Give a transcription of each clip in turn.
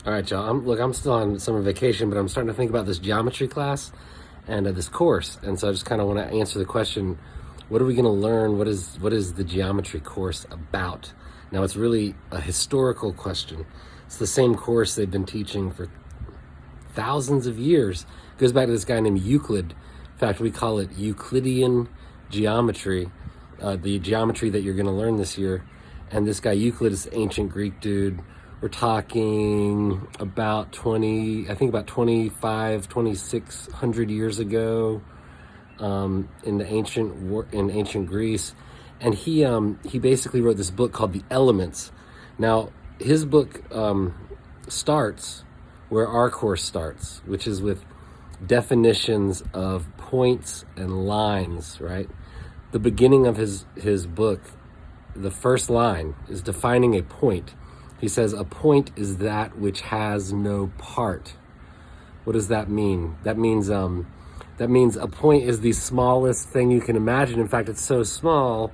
All right, y'all. I'm still on summer vacation, but I'm starting to think about this geometry class and this course, and so I just kind of want to answer the question: what are we going to learn? What is the geometry course about? Now, it's really a historical question. It's the same course they've been teaching for thousands of years. It goes back to this guy named Euclid. In fact, we call it Euclidean geometry, the geometry that you're going to learn this year. And this guy Euclid is an ancient Greek dude. We're talking about 2600 years ago, in ancient Greece, and he basically wrote this book called The Elements. Now, his book starts where our course starts, which is with definitions of points and lines. Right, the beginning of his book, the first line is defining a point. He says a point is that which has no part. What does that mean? That means a point is the smallest thing you can imagine. In fact, it's so small,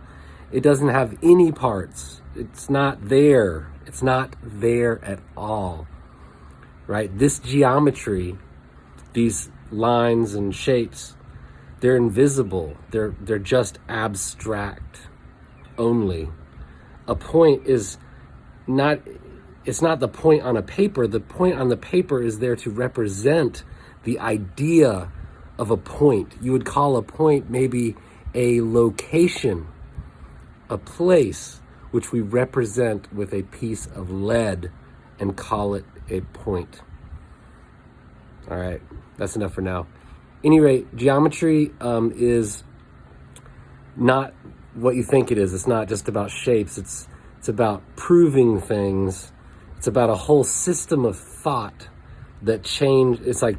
it doesn't have any parts. It's not there. It's not there at all. Right? This geometry, these lines and shapes, they're invisible. They're just abstract only. A point is not, it's not the point on a paper. The point on the paper is there to represent the idea of a point. You would call a point maybe a location, a place, which we represent with a piece of lead and call it a point. All right, that's enough for now. Any rate, geometry is not what you think it is. It's not just about shapes. It's about proving things. It's about a whole system of thought that change. It's like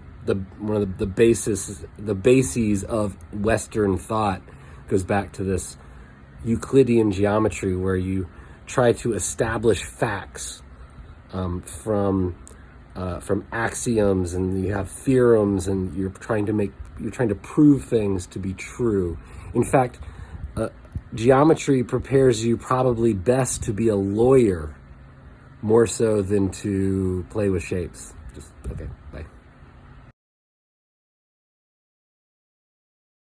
one of the bases of Western thought goes back to this Euclidean geometry, where you try to establish facts from axioms, and you have theorems, and you're trying to prove things to be true. In fact, geometry prepares you probably best to be a lawyer, more so than to play with shapes. Okay, bye.